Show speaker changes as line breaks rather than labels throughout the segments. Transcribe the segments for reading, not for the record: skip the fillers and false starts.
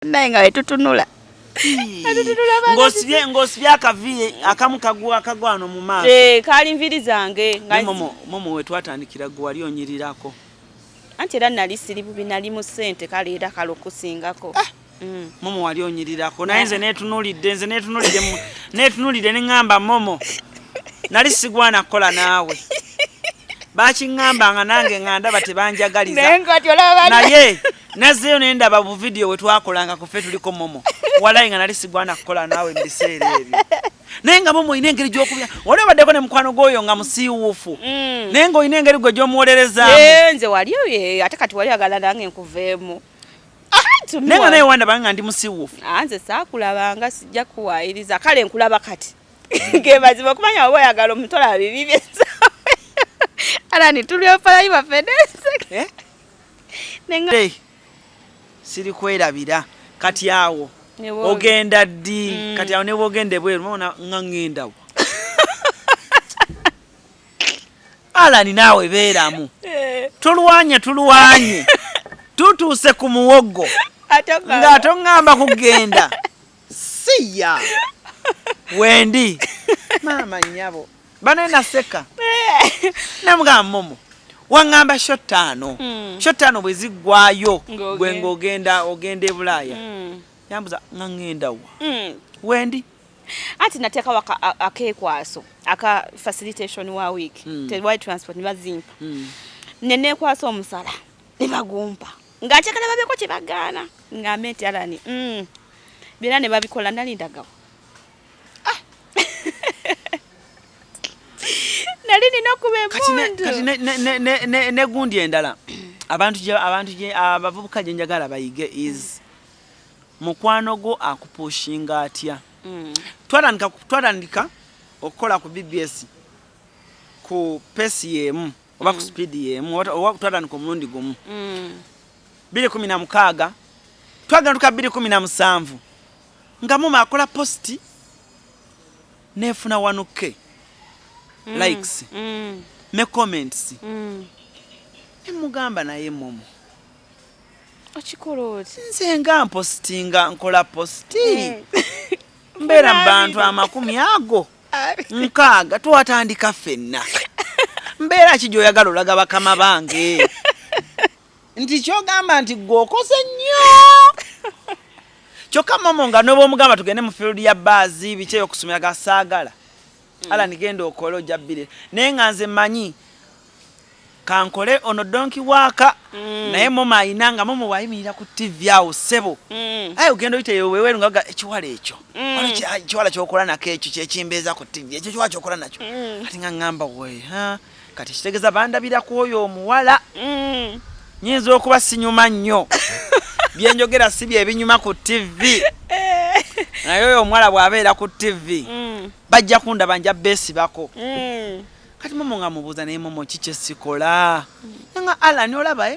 Nenga etutunula.
Ngosibye akaviye akamu kagwano mu maaso.
Kali nviri zange.
Momo we twatandikira gwe wali onyirirako.
Anti era nali siribu binali mu sente kali era kalokusingako.
Momo wali onyirirako. Naye nze netunulidde ne ngamba Momo. Nali sigwana kola naawe. Bakingamba nange nganda batebanjagaliza. Naye nazeyo nendaba bu video we twakolanga ku fe tuliko Momo. Walayi nga nali sigwana kola naawe mbiseera ebyo. Nenga Momo ine engeri gyokubya. Ole baddeko ne mukwano goyo nga musiiwufu. Nenga ine engeri gwe gyomuwolereza.
Nze waliyo ye ate kati wali agala nange nkuveemu.
Nenga naye wanda banga ndi musiiwufu.
Nze saakulabanga sijja kuwaayiriza kale nkulaba kati. Ngebaziba okumanya oba oyagala omutola bibi byesa. Alani tuliopa iba fedese.
Nenga siri kwerabira kati awo. Ogenda ddi kati awo ne bogende bweru mona ngangenda wo. Alani nawe beeramu. Tulwanye. Tutuse ku muwogo. Ngato ngamba kugenda. Siya. Wendi. Mama nyabo. Bana naseka. Namugamba Momo. Wangamba shot 5. Shot 5 bwezigwayo gwe ngogenda ogende Bulaya. Yambuza ngangenda wa. Wendi.
Ati nateka waka akekwaso aka facilitation wa week. Te wide transport nibazimpa. Nene kwaso omusala. Nibagumpa. Ngachekana babeko kibagana. Ngamete Alani. Birane babikola nalindagawo. Nalini nokube
mundu. Ne gundi endala. Abantu je abavubuka je njagala bayige is mukwano go akupushinga atya. Twadandika okola ku BBS ku PCM oba ku speed yemu oba twadandika omulundi gumu. 2016 twaganduka 2017 nga Mama akola posti nefuna 1K likes me comments nemugamba naye Momo
ochikoloti
nze nga postinga nkola posti mbera mbantu amakumi ago nkaga twatandika fenna mbera kijo yagalo laga bakama bange nti kyogamba nti gwokose nnyo kyokka Momo nga nobo omugamba tugende mu field ya bazi biche okusumira gasagala ala nigenda okola ojabbire naye nga nze manyi kankole ono donki waka naye Momo ayinanga Momo wayimirira ku TV awo sebo ayo gendo iteyo wewe ngaga ekiwala ekyo ekiwala kyokola nako ekyo kyekimbeza ku TV ekyo kiwala kyokola nakyo kati ngamba we kati kitegeza bandabira ku oyo omuwala nyinza okuba sinyuma nnyo byenjogera si bye binyuma ku TV naye oyo omwala bwabeera ku TV bajja kundaba nja besi bako kati Momo nga mubuuza naye Momo kiche sikola nga Alani olaba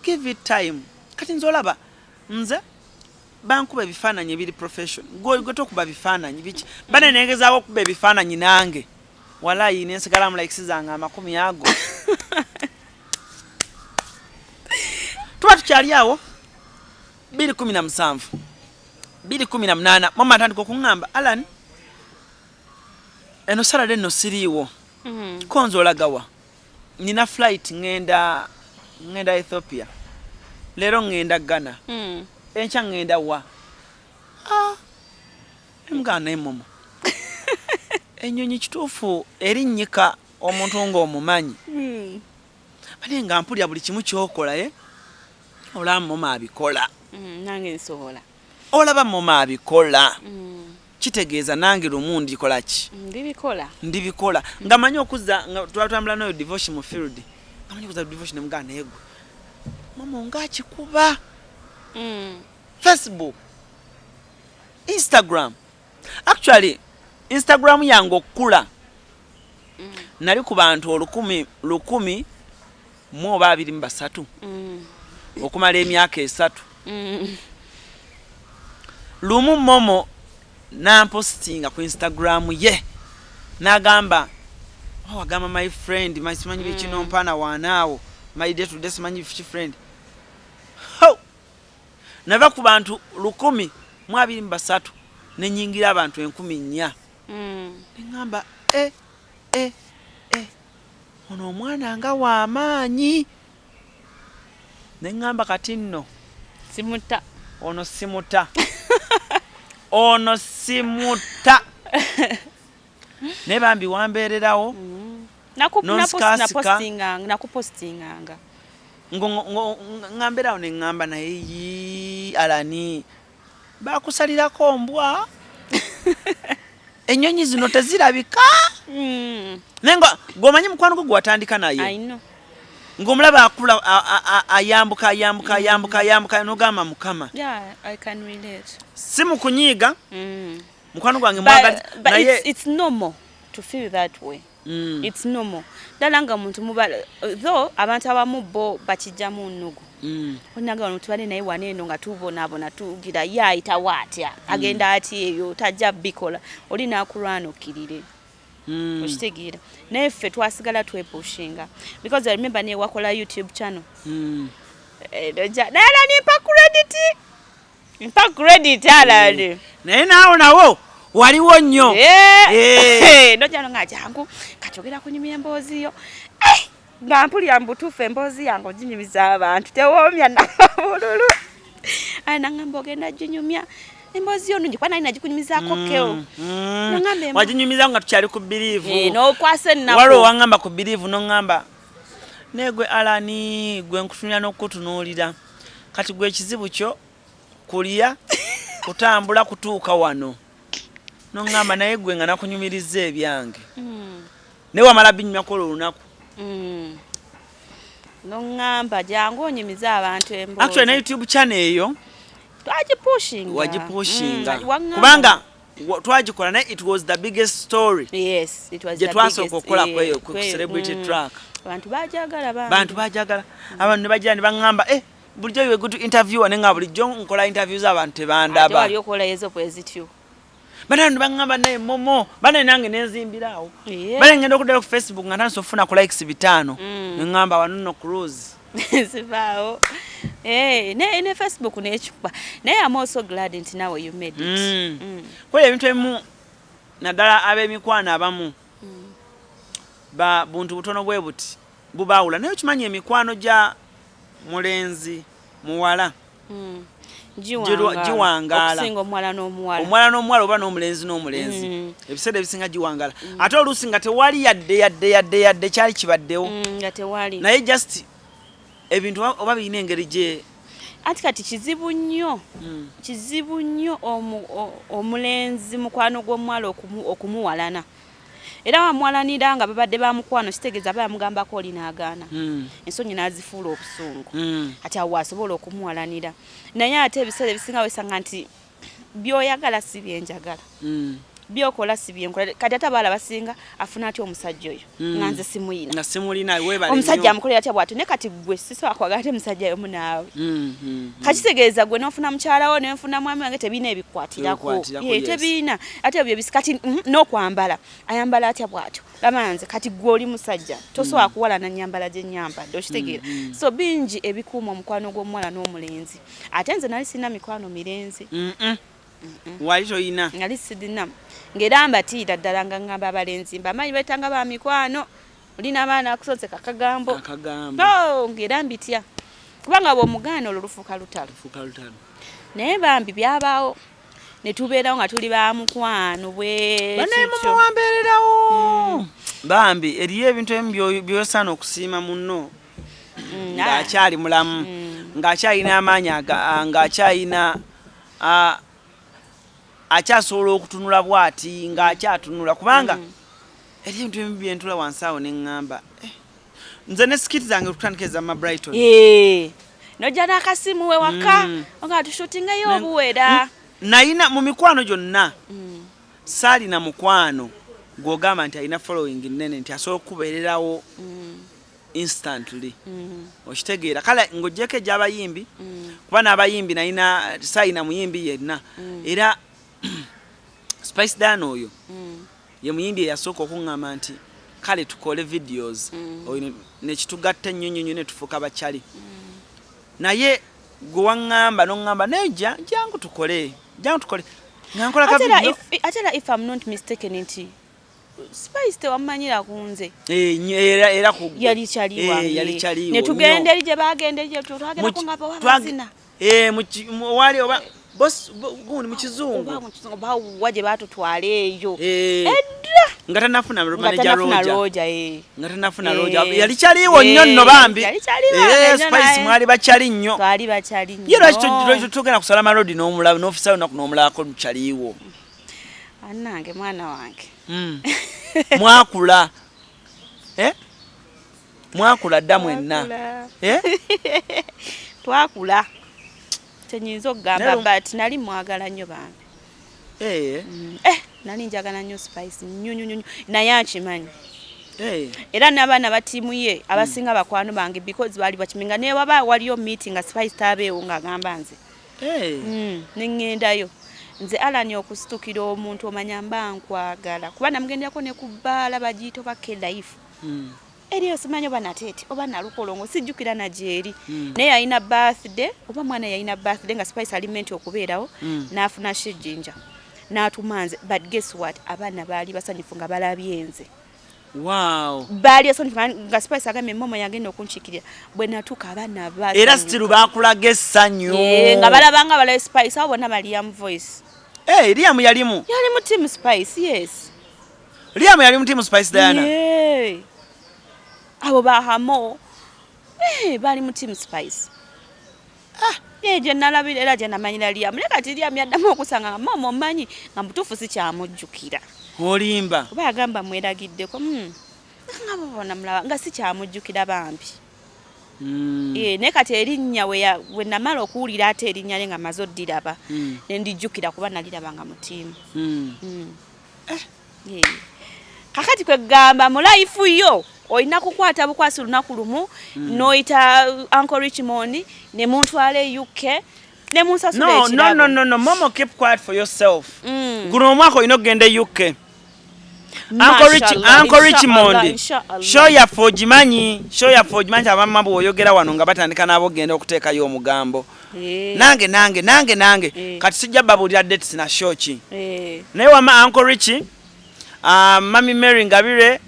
give it time kati nze olaba nze bankuba ebifaananyi ebiri profession gwe tokuba bifaananyi biki bane nengezaako okuba ebifaananyi nange walayi nensigala mu likes zange amakumi ago tuba tukyali awo 2017 2018 Mama atandika okuŋŋamba Alani eno Saturday no siriiwo konzo olagawa nina flight ngenda Ethiopia lero ngenda Ghana encha ngenda wa emgana Momo enyonyi kituufu erinnyika omuntu ng'omumanyi bali nga mpulya buli kimu kyokola olaba Momo abikola
nange nsobola
olaba Momo abikola kitegeeza nange lumundi kola ki ndibikola ngamanyi okuza twatambula nayo devotion mu field ngamanyi okuza devotion mugana yego Momo ngakikuba Facebook Instagram actually Instagram yange okula nali ku bantu 100 mu 23 okumala emyaka 3 lumu Momo na postinga ku Instagram ye nagamba wagamba my friend masimanyi bikino mpana wanaawo my day to day simanyi friend nava ku bantu 123 ne nyingira abantu 4,000 ngamba ono omwana nga w'amaanyi ne ngamba kati nno
simuta
ono simuta ono simuta ne bambi wambeererawo
nakupostinganga
ngamberawo ne ngamba naye alani bakusalirako mbwa ennyonyi zino tezirabika nenga gwomanyi mukwano gwo gwatandika naye ng'omulaba akula ayambuka nogamba mukama si mu kunyiiga mukwano gwange mwagali naye
it's normal to feel that way. It's normal. Dalanga muntu mubala though abantu abamu bo bakijjamu nnugu. Onaga ono tubale naye waneno nga tubonabona tugira yaita watya agenda ati eyo tajja bikola oli nakulwana okirire. Oshitegira naye ffe twasigala twepushinga because I remember ne wakola YouTube channel. Nala nimpa credit alali.
Naye nawo waliwo nnyo
nojano nga jangu kachogera kunyumya emboozi yo nga mpulira mbutuufu emboozi yange oginyumiza abantu tewoomya nabululu nangamba ogenda ginyumya emboozi yo nungi kwa nali nagikunyumizaako keo
waginyumiza nga tukyali ku biriivu
nokwasa ennaku
waliwo wangamba ku biriivu nongamba negwe alani gwe nkutunira n'okutunuulira kati gwe ekizibu kyo kulya kutambula kutuuka wano nongamba naye gwe nga nakunyumiriza ebyange ne wamala binyumyako olunaku
nongamba jangu onyumiza abantu emboozi
actually na YouTube channel eyo
wagipushinga
kubanga twagikola naye it was the biggest story.
Yes, it was
the biggest okukola kweyo ku celebrity track
abantu bajagala
abantu ne bajja ne bangamba bulijjo iwe good interview ne nga bulijjo nkola interviews abantu tebandaba
wali okola yezo kwezityo
bana bangamba naye momo bana nange nenzimbirawo bana ngenda okudala ku Facebook nga ntanso ofuna ku likes 5 ngamba wano CRUZ
sivao ne Facebook ne chupa naye I'm also glad nti now you made it
kwa ebintu emu nadala ab'emikwano abamu ba buntu butono bwe buti bubawula naye kimanye emikwano ja mulenzi muwala jiwangala
okusinga omwala
n'omuwala oba n'omulenzi ebiseera ebisinga jiwangala ate oluusi nga tewali yadde kyali kibaddewo naye just ebintu oba birina engeri gye
anti kati kizibu nnyo omulenzi mukwano gw'omuwala okumuwalana era wamwalanira nga babadde bamukwano kitegeeza bamugambako oli n'agaana ensonyi n'azifuula obusungu ati awo asobola okumuwalanira naye ate ebiseera ebisinga wesanga nti byoyagala si byenjagala byokola si byenkola kati ate abaala basinga afuna atya omusajja oyo nga nze simulina omusajja amukolera atya bw'atyo ne kati gwe sisobola kwagala ate musajja yomu naawe kakitegeeza gwe n'ofuna mukyalawo nenfuna mwami wange tebiina ebikwatirako tebiina ate ebyo bisikati n'okwambala ayambala atya bw'atyo lamanze kati gwe oli musajja tosobola kuwalana nyambala gye nyambadde okitegeera so bingi ebikuuma omukwano gw'omuwala n'omulenzi ate nze nali sina mikwano mirenzi
wali toyina
ngali sidina ngera mbatiira ddala nga ngamba abalenzi bamanyi betanga ba mikwano olina abaana akusonse kakagambo ngera mbitya kubanga bw'omugaana olulufuka lutalo naye bambi byabaawo ne tubeerawo nga tuli ba mukwano
banaye momo wambeererawo bambi eriyo ebintu ebimu byosaana okusiima munno ng'akyali mulamu ng'akyalina amaanyi ng'akyalina akyasobola okutunula bwati ng'akyatunula kubanga eriyo ebintu ebimu byentula wansi awo ne ŋŋamba nze ne sikiti zange tutandikiriza ma Brighton
nojja n'akasimu we waka nga tushutingayo obuwera
nayina mu mikwano gyonna saalina mukwano gw'ogamba nti alina following nnene nti asobola okukubeererawo instantly okitegeera kale ng'oggyeko egy'abayimbi kuba n'abayimbi nayina saalina muyimbi yenna era Spice Dan oyo ye muyimbi eyasooka okuŋŋamba nti kale tukole videos oyo nekitugatta ennyo nnyo ne tufuuka bakyali naye gwe waŋŋamba n'oŋŋamba neja jangu tukole ngankola ka video
atela if I'm not mistaken nti Spice tewamanyira kunze
era ku
yali chaliwa ne tugende lije bagende lije tutagenda ko ngapa wabazina
wali oba boss gundi mu kizungu
ba waje batutwale eyo
ngata nafuna manager Roger ngata nafuna Roger yali chaliwo nnyo nno bambi Spice mwali bachali nnyo
twali bachali nnyo
yero kito tugenda kusala marodi n'omulaba n'ofisa n'omulaba ko chaliwo
anange mwana wange
mwakula mwakula damu enna
twakula tenyinza okugamba but nali mwagala nnyo bambi nali njagala nnyo Spice nnyo naye akimanyi era n'abaana batiimu ye abasinga bakwano bange because bali bakiminga ne waba waliyo meeting nga Spice tabeewo ng'agamba nze neŋŋendayo nze alani okusitukira omuntu omanya mba nkwagala kuba namugendako ne kubbaala bagiyita oba life eriyo simanyi oba nateete oba nalukolongo sijjukira najeeri naye yalina birthday oba mwana yalina birthday nga Spice alimenti okubeerawo n'afuna shijinja n'atumanze but guess what abaana baali basanyufu nga balabye nze
wow
baali basanyufu nga Spice agambye momo yagenda okunshikirira bwe natuuka abaana
era still baakulaga essanyu
nga balabanga balabe Spice abo bonna Liam voice
Liam yalimu
team Spice yes
Liam yalimu team Spice Diana
abo bahamo bali mu team Spice je nalabira era je namanyira Liam kati Liam yaddamu okusanga momo manyi nga mutuufu si kyamujjukira
olimba
oba yagamba mweragiddeko nga babona mulaba nga si kyamujjukira bambi ne kati erinnya we namala okuwulira ate erinnya nga maze oddiraba ne ndijjukira kuba nalirabanga mu tiimu kakati kwegamba mu life yo oyina kukwata bukwasi lunaku lumu noyita Uncle Richmond ne muntwala UK ne munsasula ekirabo
no momo keep quiet for yourself guno omwaka oyina okugenda UK Uncle Richmond show ya fojimanyi abamma bwoyogera wano nga batandika nabo genda okuteekayo omugambo nange kati sijja babulira dates na show ki naye wama Uncle Richie Mami Mary Ngabire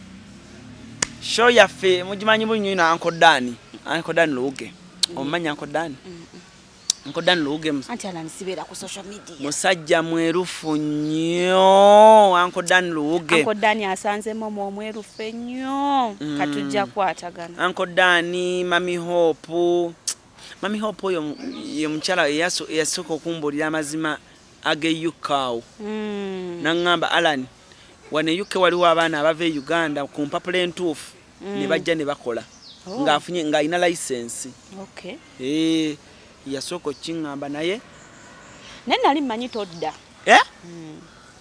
show yaffe mugimanyi bunyuyi na Uncle Dan Luge omanya Uncle Dan Luge
anti alanisibera ku social media
musajja mwerufu nnyo Uncle Dan Luge
Uncle Dan asanze momo omwerufu nnyo katujja kwatagana Uncle
Dan Mami Hope oyo ye mukyala yasooka okumbulira amazima ag'eyukawo nangamba Alan wane UK waliwo abaana abava e Uganda ku mpapula entuufu ne bajja ne bakola ng'afunye ng'alina license yasooka okkiŋŋamba naye
nali mmanyi todda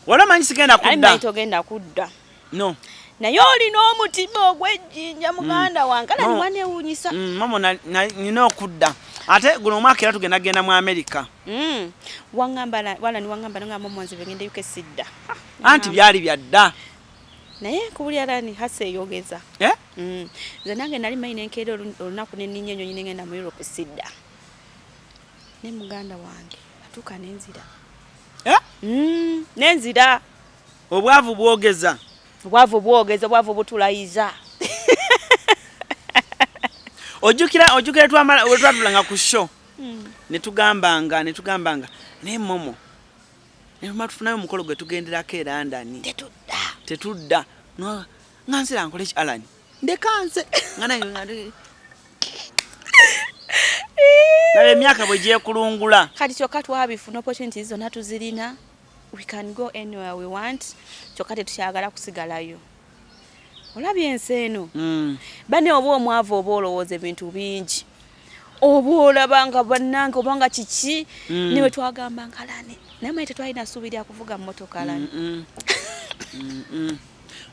wala manyi sigenda
togenda kudda
no
naye olina omutima ogw'ejjinja muganda wange ala niwanewuunyisa
momo nina okudda ate guno omwaka era tugenda mu America
waŋŋamba nga momo nze begenda UK sidda
anti byali byadda
naye kubulya lani hasa eyogeza nze nange nali manyi nenkeera olunaku nenninnya ennyonyi nengenda mu Europe sidda ne muganda wange atuuka nenzira
obwavu bwogeza
obwavu butulayiza
ojjukira wetwatulanga ku show netugambanga naye momo nemuma tufunayo omukolo gwe tugenderako e London tetudda nga nsira nkole ki Alan ndekanze naye emyaka bwe gyekulungula
kati kyokka twabifuna opportunities zonna tuzirina we can go anywhere we want kyokka tetukyagala kusigalayo olabye ensi eno bane oba omwavu oba olowooza ebintu bingi oba olabanga bannange obanga kiki niwe twagamba nkalane naye maye tetwalina ssuubi lya kuvuga mmotoka lani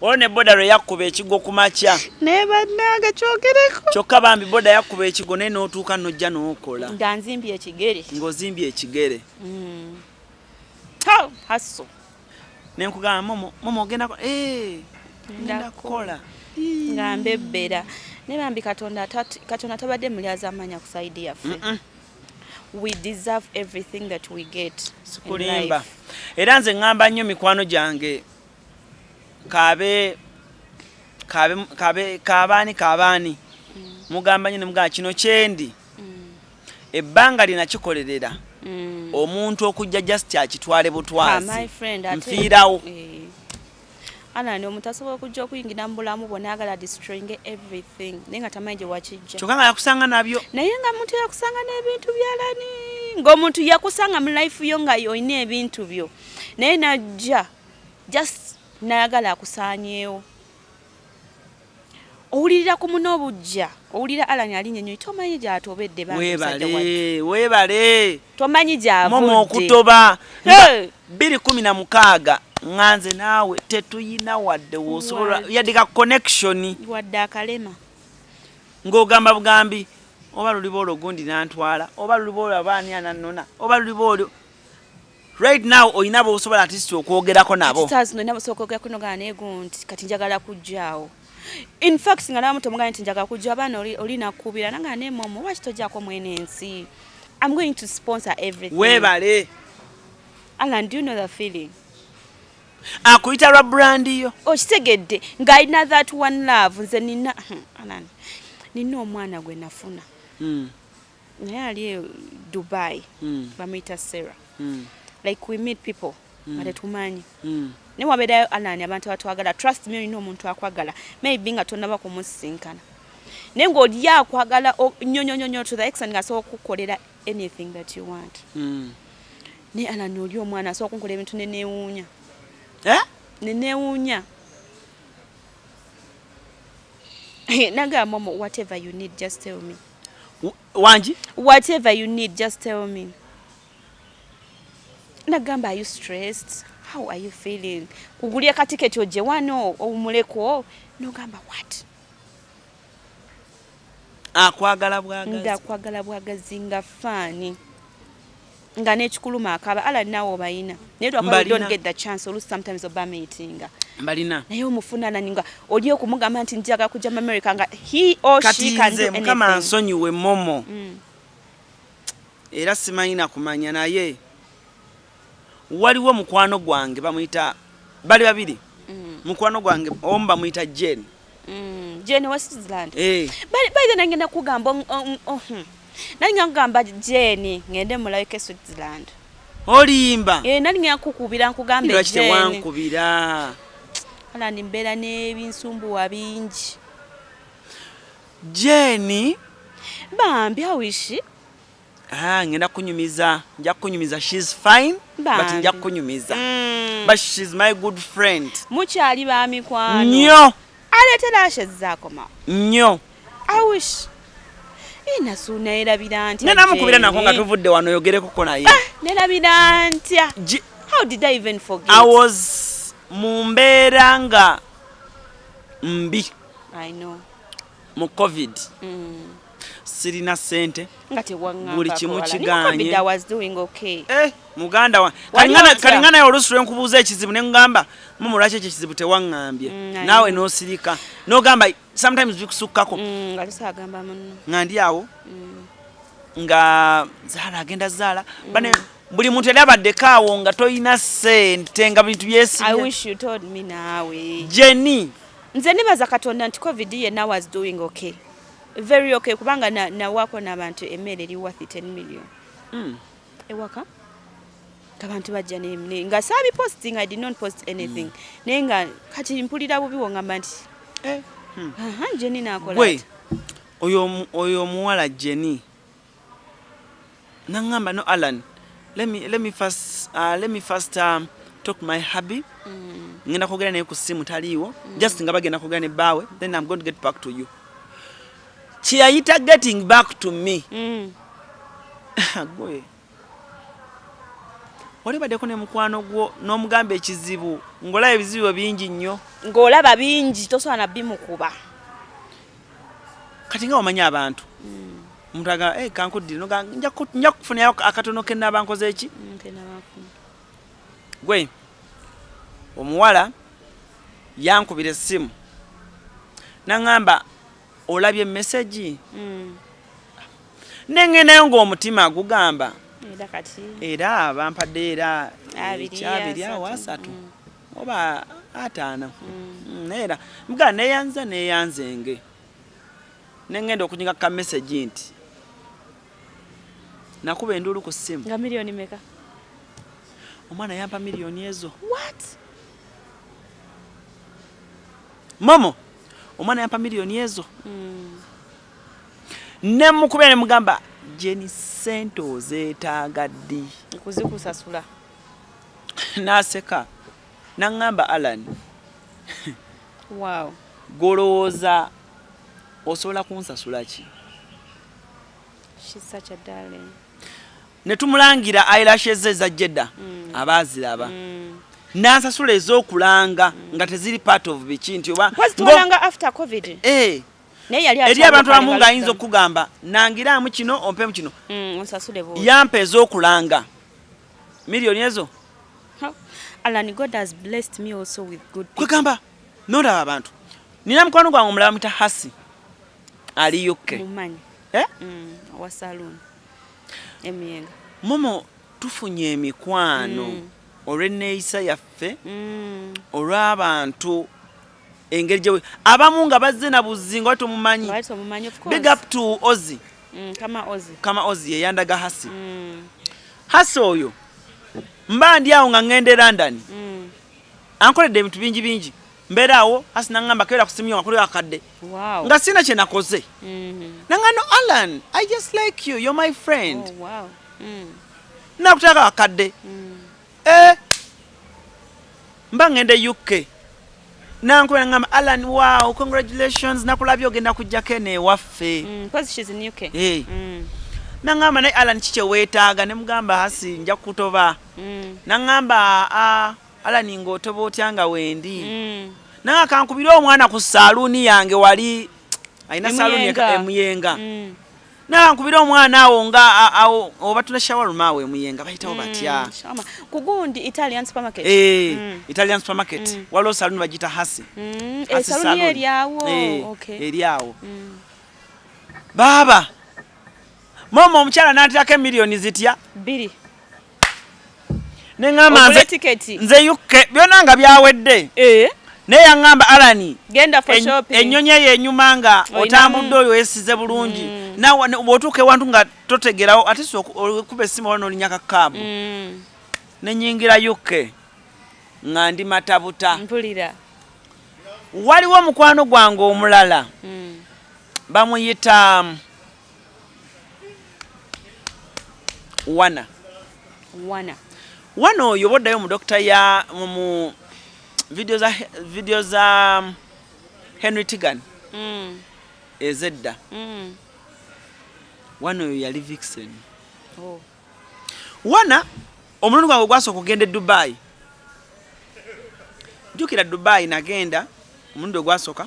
olwo ne boda lwe yakkuba ekigo ku makya
naye bannange kyogereko
kyokka bambi boda yakkuba ekigo naye n'otuuka n'ojja n'okola
nga nzimbye ekigere
ng'ozimbye ekigere
hasso
nenkugamba momo ogenda kukola
nga mbebbera ne bambi katonda tabadde mulyaza amanya ku saidi yaffe we deserve everything that we get.
Sikulimba. Era nze ngamba nnyo mikwano gyange kabaani mugamba nnyo muga kino kyendi ebbanga linakikolerera omuntu okujja just akitwale butwazi nfiirawo
Alani omuntu asobola okujja okuyingira mu bulamu bwonna agala destroying everything naye nga tamanyi gye wakijja
kyokka nga yakusanga nabyo
naye nga muntu yakusanga n'ebintu byalani ng'omuntu yakusanga mu life yo nga olina ebintu byo naye najja just nayagala akusaanyeewo owulirira ku muno obujja owulira Alani alinnya nnyo tomanyi gy'atobedde
weebale
tomanyi gy'avudde
momo okutoba 2016 nganze naawe tetuyina wadde wosobola yadika connection
wadde akalema
ng'ogamba bugambi oba luliba olwo gundi nantwala oba luliba olwo abaani anannona oba luliba olwo right now oyina b'osobola atisi okwogerako nabo
nina b'osobola okwogerako nogana naye gundi kati njagala kujjaawo in fact nga namuto mugane nti njagala kujja abaana oli nakubira nanga ne momo lwaki tojjaako mwene ensi I'm going to sponsor everything
weebale
Alan do you know the feeling
akuyita lwa brand yo
okitegedde ng'alina that one love nze nina Alan nina omwana gwe nafuna naye ali Dubai bamuyita Sarah like we meet people batetumanyi ne wabeerayo Alan abantu abatwagala trust me olina omuntu akwagala maybe nga tonnaba kumusinkana naye ng'oli akwagala nnyonyonyonyo to the extent nga asobola okukolera anything that you want ne Alan oli omwana asobola okunkola ebintu neneewuunya neneewuunya naga momo whatever you need just tell me
Wange
whatever you need just tell me nagamba are you stressed how are you feeling kugulya katiketi oje wano omuleko nogamba what
akwagala
bwagazi nga fani nga nekikuluma akaba Ala nawo bayina naye twakala don't get the chance or sometimes oba meeting
balina
naye omufuna naninga oli okumugamba nti njaga kujja mu America nga he or she can do anything
kama nsonyiwe momo era simanyina kumanya naye waliwo mukwano gwange bamuyita bali babiri mukwano gwange omu bamuyita Jen
West Zealand by the nangenda kugamba nani ngamba Jen ngende mulawike Switzerland
olimba
nani ngakukubira nkugambe
Jen wankubira
ala nimbera n'ebinsumbuwa bingi
Jen
bambi awishi
ngenda kunyumiza nja kunyumiza she's fine but nja kunyumiza but she's my good friend
mukyali ba mikwano
nnyo
aletera ashezzaako ma
nnyo
awish inasuna erabira ntya
nena mukubira nako nga tuvudde wano yogereko ko naye
nerabira ntya how did I even forget
I was mumbeera nga mbi
I know
mu COVID sirina sente
ngate wanga
buli kimu kiganye
I was doing okay
muganda wa kalingana yo olusu nkubuuza ekizibu ne ngamba mumulaki ekizibu tewangambye nawe nosirika no gamba sometimes bikusukkako
ngalisagamba munno
ngandi awo nga zala agenda zala bane buli muntu yali abadde kaawo nga toyina sente nga bintu byesi
I wish you told me nawe
Jenny
nze nibaza katonda nti COVID ye now was doing okay very okay kubanga na wako nabantu emmere eri worth 10 million ewaka abantu bajja ne nga sabi posting I did not post anything nenga kati mpulira bubi wongamba nti Jenny nakola
we oyo muwala Jenny nangamba no Alan let me first talk to my hubby ngenda kogera naye ku simu taliwo just nga bagenda kogera ne bawe then I'm going to get back to you Chiayita getting back to me. Gwe. Wali badeko ne mukwano gwo n'omugambe ekizibu ngola ebizibu bingi nnyo.
Ngolaba bingi toswana bimukuba.
Kati nga omanya abantu. Mutaga kankuddi no nja kufuna akatono ke nabankoze eki? Gwe. Omuwala yankubira simu. Nangamba olabye message nengenayo ng'omutima gugamba
era kati
era bampadde era
abiri
awo asatu oba ataano era mga neyanzenge nengenda okunyiga ka message nti nakuba endulu ku ssimu
nga milioni meka
omwana yampa milioni ezo
what
momo omwana yampa milioni ezo nemukube ne mugamba jeni sento zeetaaga ddi
kuzikusasula
naseka nangamba Alan
wow
golowooza osobola kunsasula ki
she's such a darling
ne tumulangira eyelashes eza Jedda abaaziraba nansasula ez'okulanga nga teziri part of biki nti oba
tulanga after covid
eri abantu abamu ng'ayinza okugamba nangiramu kino ompemu kino
onsasule bo
yampa ez'okulanga milioni ezo
Alan, God has blessed me also with good people.
Kwegamba nolaba abantu nina mukwano gwange omulala muta hasi ali yukke
mumanyi wa saloon emyenga
momo tufunye emikwano olw'enneeyisa yaffe olw'abantu engeri gye abamu nga bazze na buzinga tumumanyi big up to Ozzy kama Ozzy yeyandaga hasi hasi oyo mba ndi awo nga ngende London ankoledde ebintu bingi mbeera awo hasi nangamba kebera kusimya wakuli akadde nga sina kye nakoze nangano Alan I just like you, you're my friend nakutaka akadde mba ngende UK nankubera ngamba Alan wow congratulations nakulabye ogenda kujjako ene waffe
because she's in UK
nangamba naye Alan kike weetaaga ne mugamba hasi nja kutoba nangamba Alan ng'otoba otya nga wendi nanga kankubira omwana ku saluuni yange wali ayina saluuni emuyenga nankubira omwana awo nga awo oba tula shawarma awo emuyenga bayitawo batya
kugundi Italian supermarket
Italian supermarket waliwo saluuni bagita hasi
saluuni eri awo
eri awo baba momo omukyala n'atirako emiliyoni zitya
2
nengamba nze yukke byonna nga byawedde naye yaŋŋamba Alani
genda for shopping
ennyonyi eyo enyuma nga otambudde oyo esize bulungi nawe bw'otuuka ewantu nga totegerawo ate si okuba essimu oba n'olinyaka kaabu nenyingira yukke nga ndi matabuta
mpulira
waliwo omukwano gwange omulala bamuyita Wana oyo boddayo mu dokita ya mu video za Henry Tigan ezedda Wana oyo yali vixen Wana omulundi gwange gwasooka okugenda e Dubai jjukira Dubai nagenda omulundi ogwasooka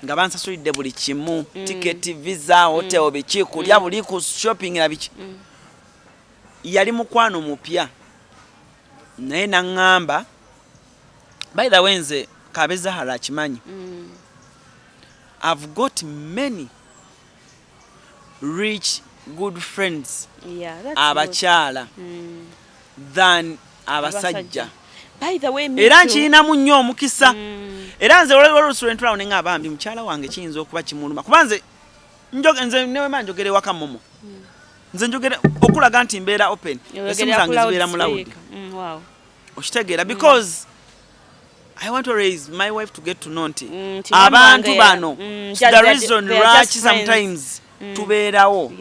nga bansasulidde buli kimu tiketi visa hotel biki kulya buli ku shopping na biki yali mukwano mupya naye naŋŋamba by the way nze kabeza hala kimanyi I've got many rich good friends abakyala than abasajja
by the way
era nkirinamu nnyo omukisa era nze olw'olusulentulawo ne ngamba bambi mukyala wange kiyinza okuba kimuluma kuba nze newema njogere waka momo nze njogere okulaga nti mbeera open esimu zange zibeera mu loud okitegeera because I want to raise my wife to get to know nti abantu bano the reason lwaki sometimes tubeerawo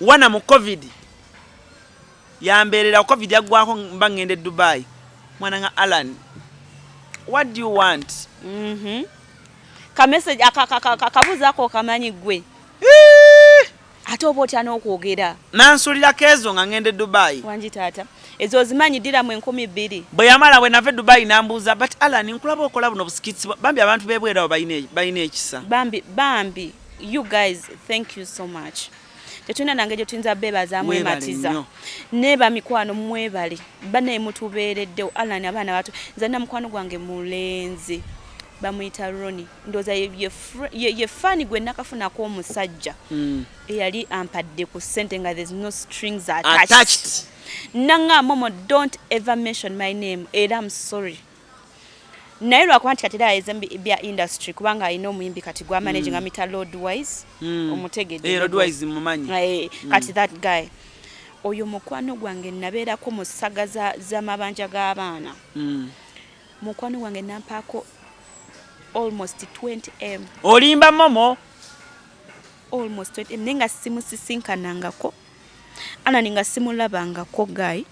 Wana mu covid yambeerera covid yaggwako mba ngende e Dubai mwana nga Alan what do you want
ka message akabuza ako kamanyi gwe ate oba otya n'okwogera
nansulirako ezo nga ngende Dubai
wangi taata ezo zimanyi diramu 2,000
bwe yamala bwe nave Dubai nambuuza but Alan nkulaba okola buno busikitsi bambi abantu bebwerawo balina ekisa
bambi you guys thank you so much tetuna nange gye tuyinza beebaza mwematiza neba mikwano mwebali bane mutubeereddewo Alan abaana bato nze na mukwano gwange mulenzi bamuyita Ronnie ndoza ye fani gwe nakafunako omusajja eyali ampadde ku ssente nga there's no strings attached. Nanga Momo, don't ever mention my name era I'm sorry. Naye lwakuba nti kati era bya industry kubanga alina omuyimbi kati gwa managing amita Lordwise omutegedde
Lordwise mumanyi
kati that guy oyo mukwano gwange nabeerako mu ssaga z'amabanja g'abaana mukwano gwange nampaako almost 20M.
Olimba Momo?
Almost 20M. Nenga simusisinkanangako. Ana ninga simulabangako guy.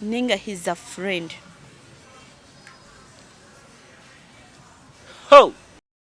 Nenga he's a friend.
Oh!